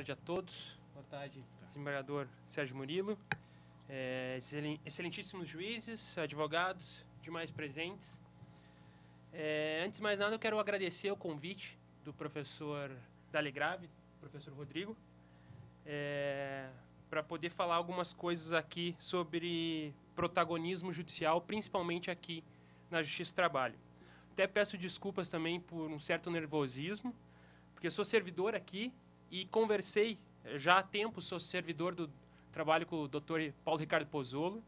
tarde a todos. Boa tarde, desembargador Sérgio Murilo. Excelentíssimos juízes, advogados, demais presentes. Antes de mais nada, eu quero agradecer o convite do professor Dalegrave, professor Rodrigo, para poder falar algumas coisas aqui sobre protagonismo judicial, principalmente aqui na Justiça do Trabalho. Até peço desculpas também por um certo nervosismo, porque eu sou servidor aqui e conversei já há tempo, sou servidor do trabalho com o Dr. Paulo Ricardo Pozzolo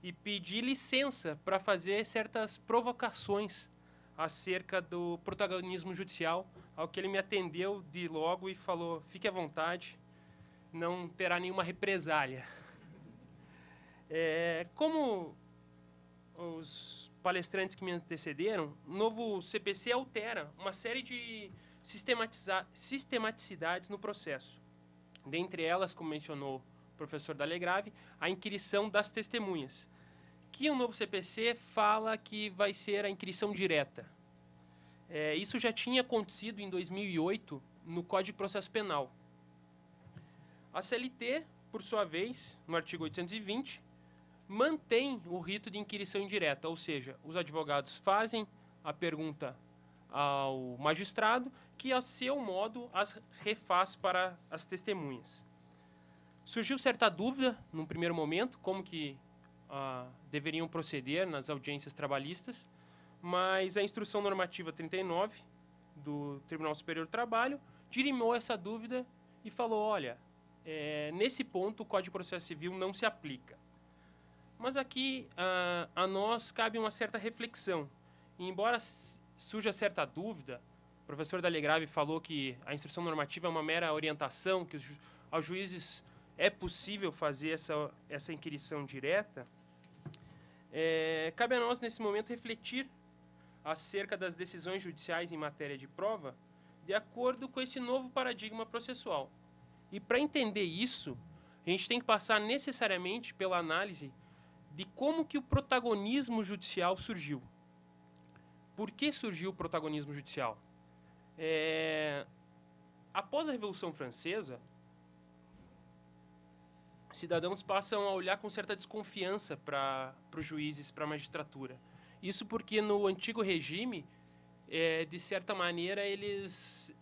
e pedi licença para fazer certas provocações acerca do protagonismo judicial, ao que ele me atendeu de logo e falou: fique à vontade, não terá nenhuma represália. Como os palestrantes que me antecederam, o novo CPC altera uma série de sistematicidades no processo. Dentre elas, como mencionou o professor Dalegrave, a inquirição das testemunhas, que o novo CPC fala que vai ser a inquirição direta. Isso já tinha acontecido em 2008 no Código de Processo Penal. A CLT, por sua vez, no artigo 820, mantém o rito de inquirição indireta, ou seja, os advogados fazem a pergunta ao magistrado, que, a seu modo, as refaz para as testemunhas. Surgiu certa dúvida, num primeiro momento, como que deveriam proceder nas audiências trabalhistas, mas a Instrução Normativa 39 do Tribunal Superior do Trabalho dirimou essa dúvida e falou: olha, nesse ponto o Código de Processo Civil não se aplica. Mas aqui a nós cabe uma certa reflexão. E, embora surja certa dúvida, o professor Dalegrave falou que a instrução normativa é uma mera orientação, que aos juízes é possível fazer essa inquirição direta. Cabe a nós, nesse momento, refletir acerca das decisões judiciais em matéria de prova, de acordo com esse novo paradigma processual. E, para entender isso, a gente tem que passar necessariamente pela análise de como que o protagonismo judicial surgiu. Por que surgiu o protagonismo judicial? Após a Revolução Francesa, cidadãos passam a olhar com certa desconfiança para os juízes, para a magistratura. Isso porque no antigo regime, de certa maneira, eles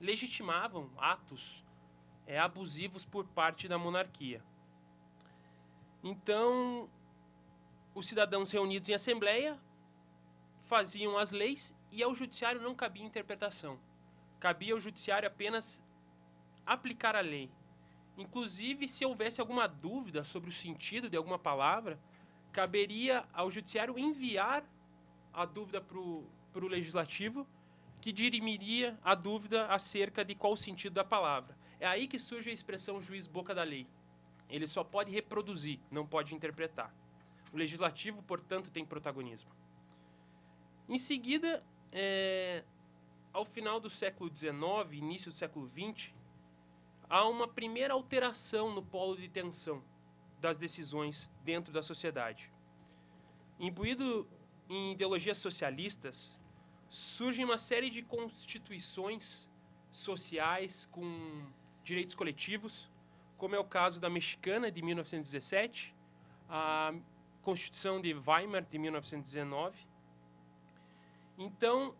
legitimavam atos abusivos por parte da monarquia. Então, os cidadãos reunidos em assembleia faziam as leis e ao judiciário não cabia interpretação. Cabia ao judiciário apenas aplicar a lei. Inclusive, se houvesse alguma dúvida sobre o sentido de alguma palavra, caberia ao judiciário enviar a dúvida para o legislativo, que dirimiria a dúvida acerca de qual o sentido da palavra. É aí que surge a expressão juiz boca da lei. Ele só pode reproduzir, não pode interpretar. O legislativo, portanto, tem protagonismo. Em seguida, ao final do século XIX, início do século XX, há uma primeira alteração no polo de tensão das decisões dentro da sociedade. Imbuído em ideologias socialistas, surge uma série de constituições sociais com direitos coletivos, como é o caso da mexicana, de 1917, a Constituição de Weimar, de 1919. Então,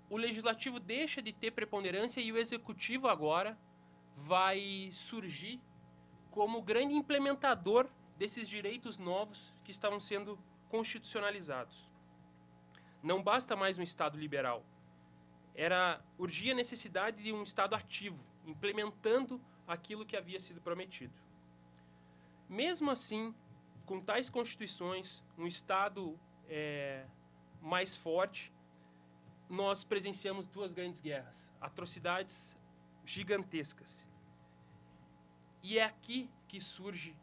o legislativo deixa de ter preponderância e o executivo agora vai surgir como grande implementador desses direitos novos que estavam sendo constitucionalizados. Não basta mais um Estado liberal. Urgia a necessidade de um Estado ativo, implementando aquilo que havia sido prometido. Mesmo assim, com tais constituições, um Estado mais forte, nós presenciamos duas grandes guerras, atrocidades gigantescas. E é aqui que surge,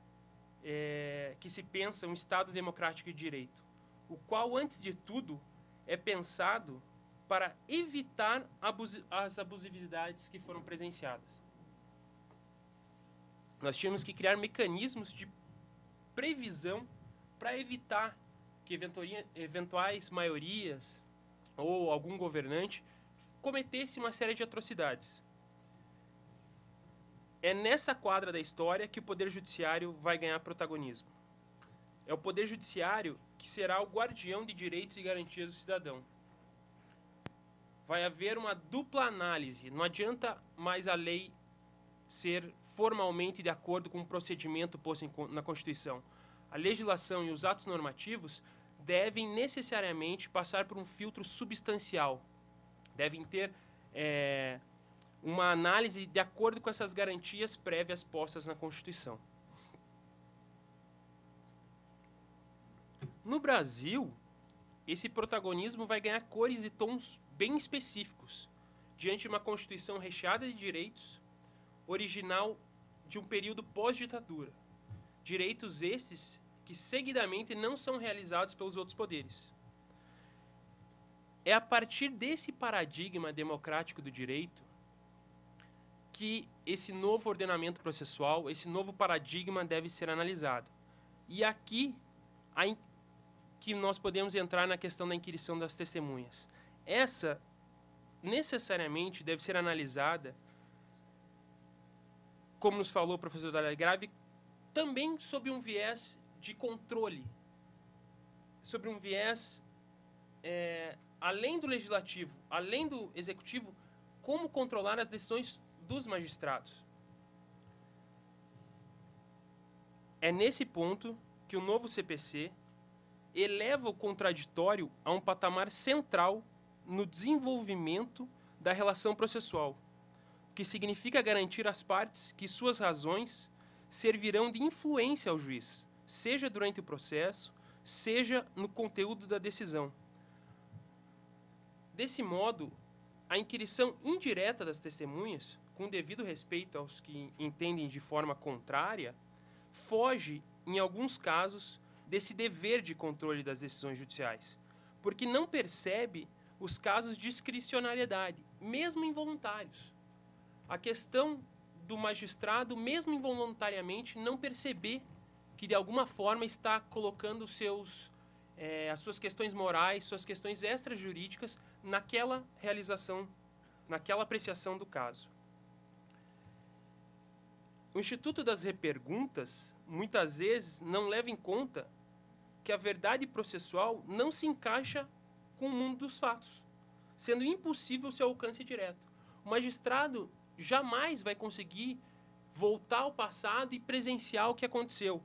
que se pensa um Estado democrático de direito, o qual, antes de tudo, é pensado para evitar as abusividades que foram presenciadas. Nós tínhamos que criar mecanismos de previsão para evitar que eventuais maiorias ou algum governante cometesse uma série de atrocidades. é nessa quadra da história que o Poder Judiciário vai ganhar protagonismo. É o Poder Judiciário que será o guardião de direitos e garantias do cidadão. Vai haver uma dupla análise. Não adianta mais a lei ser formalmente de acordo com o procedimento posto na Constituição. A legislação e os atos normativos devem necessariamente passar por um filtro substancial. Devem ter uma análise de acordo com essas garantias prévias postas na Constituição. No Brasil, esse protagonismo vai ganhar cores e tons bem específicos, diante de uma Constituição recheada de direitos, original de um período pós-ditadura. Direitos esses que seguidamente não são realizados pelos outros poderes. É a partir desse paradigma democrático do direito que esse novo ordenamento processual, esse novo paradigma deve ser analisado. E aqui que nós podemos entrar na questão da inquirição das testemunhas. Essa, necessariamente, deve ser analisada, como nos falou o professor Dália Grave, também sob um viés de controle, sobre um viés, além do legislativo, além do executivo, como controlar as decisões dos magistrados. É nesse ponto que o novo CPC eleva o contraditório a um patamar central no desenvolvimento da relação processual, o que significa garantir às partes que suas razões servirão de influência ao juiz, seja durante o processo, seja no conteúdo da decisão. Desse modo, a inquirição indireta das testemunhas, com devido respeito aos que entendem de forma contrária, foge, em alguns casos, desse dever de controle das decisões judiciais, porque não percebe os casos de discricionariedade, mesmo involuntários. A questão do magistrado, mesmo involuntariamente, não perceber que, de alguma forma, está colocando as suas questões morais, suas questões extrajurídicas naquela realização, naquela apreciação do caso. O Instituto das Reperguntas, muitas vezes, não leva em conta que a verdade processual não se encaixa com o mundo dos fatos, sendo impossível seu alcance direto. O magistrado jamais vai conseguir voltar ao passado e presenciar o que aconteceu.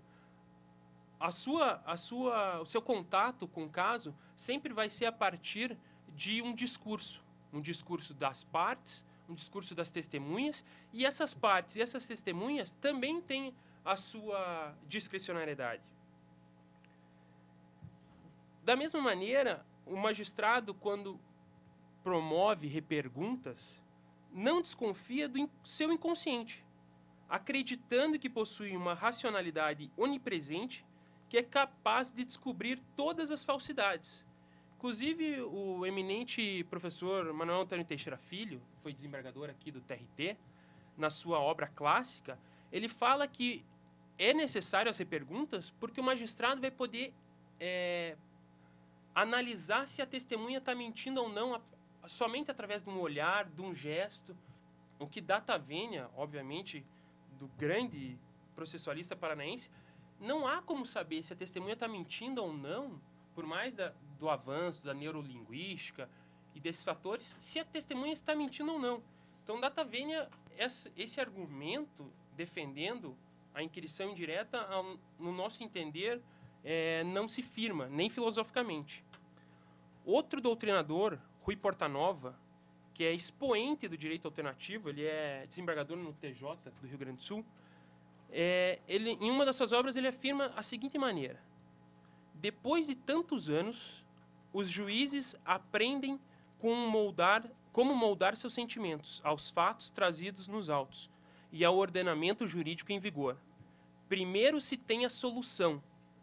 O seu contato com o caso sempre vai ser a partir de um discurso das partes, um discurso das testemunhas, e essas partes e essas testemunhas também têm a sua discricionariedade. Da mesma maneira, o magistrado, quando promove reperguntas, não desconfia do seu inconsciente, acreditando que possui uma racionalidade onipresente que é capaz de descobrir todas as falsidades. Inclusive, o eminente professor Manuel Antônio Teixeira Filho, foi desembargador aqui do TRT, na sua obra clássica, ele fala que é necessário as reperguntas porque o magistrado vai poder analisar se a testemunha está mentindo ou não somente através de um olhar, de um gesto, o que data vênia, obviamente, do grande processualista paranaense. Não há como saber se a testemunha está mentindo ou não, por mais do avanço da neurolinguística e desses fatores, se a testemunha está mentindo ou não. Então, data vênia, esse argumento defendendo a inquirição indireta, no nosso entender, não se firma, nem filosoficamente. Outro doutrinador, Rui Portanova, que é expoente do direito alternativo, ele é desembargador no TJ do Rio Grande do Sul, em uma das suas obras ele afirma a seguinte maneira: depois de tantos anos, os juízes aprendem como moldar seus sentimentos aos fatos trazidos nos autos e ao ordenamento jurídico em vigor. Primeiro se tem a solução,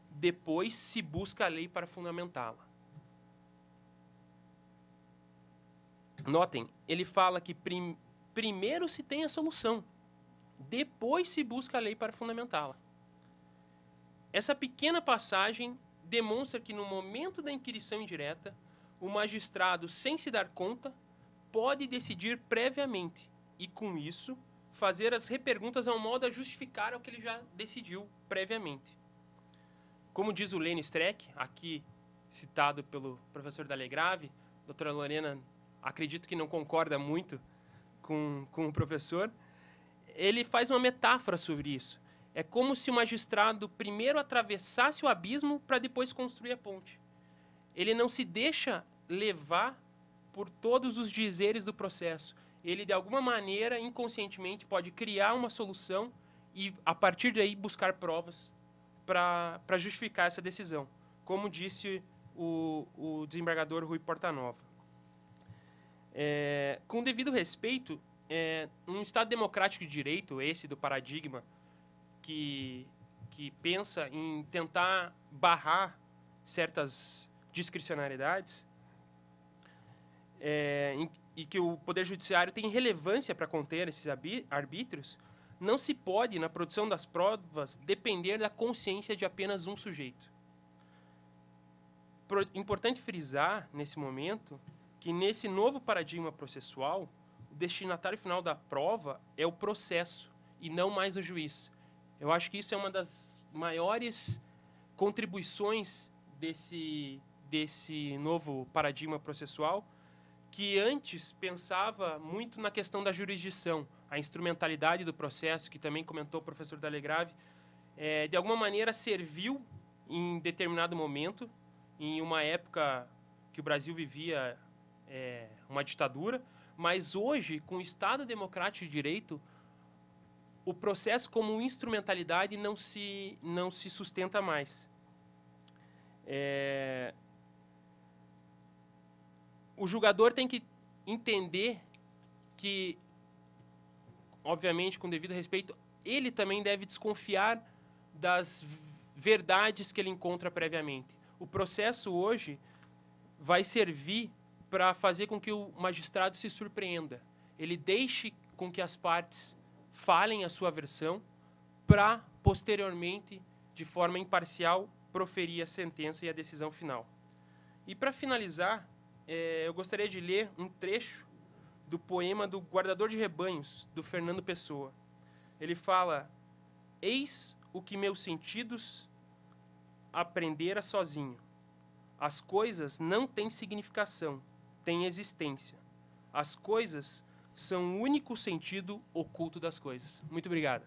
depois se busca a lei para fundamentá-la. Notem, ele fala que primeiro se tem a solução, depois se busca a lei para fundamentá-la. Essa pequena passagem demonstra que no momento da inquirição indireta, o magistrado, sem se dar conta, pode decidir previamente e, com isso, fazer as reperguntas ao modo a justificar o que ele já decidiu previamente. Como diz o Lênin Streck, aqui citado pelo professor Dalegrave, a doutora Lorena, acredito que não concorda muito com o professor, ele faz uma metáfora sobre isso. É como se o magistrado primeiro atravessasse o abismo para depois construir a ponte. Ele não se deixa levar por todos os dizeres do processo. Ele, de alguma maneira, inconscientemente, pode criar uma solução e, a partir daí, buscar provas para justificar essa decisão, como disse o desembargador Rui Portanova. Com devido respeito, um Estado democrático de direito, esse do paradigma, que pensa em tentar barrar certas discricionariedades, e que o Poder Judiciário tem relevância para conter esses arbítrios, não se pode, na produção das provas, depender da consciência de apenas um sujeito. Importante frisar, nesse momento, que nesse novo paradigma processual, o destinatário final da prova é o processo e não mais o juiz. Eu acho que isso é uma das maiores contribuições desse novo paradigma processual, que antes pensava muito na questão da jurisdição, a instrumentalidade do processo, que também comentou o professor Dalegrave, de alguma maneira serviu em determinado momento, em uma época que o Brasil vivia uma ditadura, mas hoje, com o Estado democrático de direito, o processo como instrumentalidade não se sustenta mais. O julgador tem que entender que, obviamente, com devido respeito, ele também deve desconfiar das verdades que ele encontra previamente. O processo hoje vai servir para fazer com que o magistrado se surpreenda. Ele deixe com que as partes falem a sua versão para, posteriormente, de forma imparcial, proferir a sentença e a decisão final. E, para finalizar, eu gostaria de ler um trecho do poema do Guardador de Rebanhos, do Fernando Pessoa. Ele fala: eis o que meus sentidos aprendera sozinho. As coisas não têm significação, têm existência. As coisas são o único sentido oculto das coisas. Muito obrigado.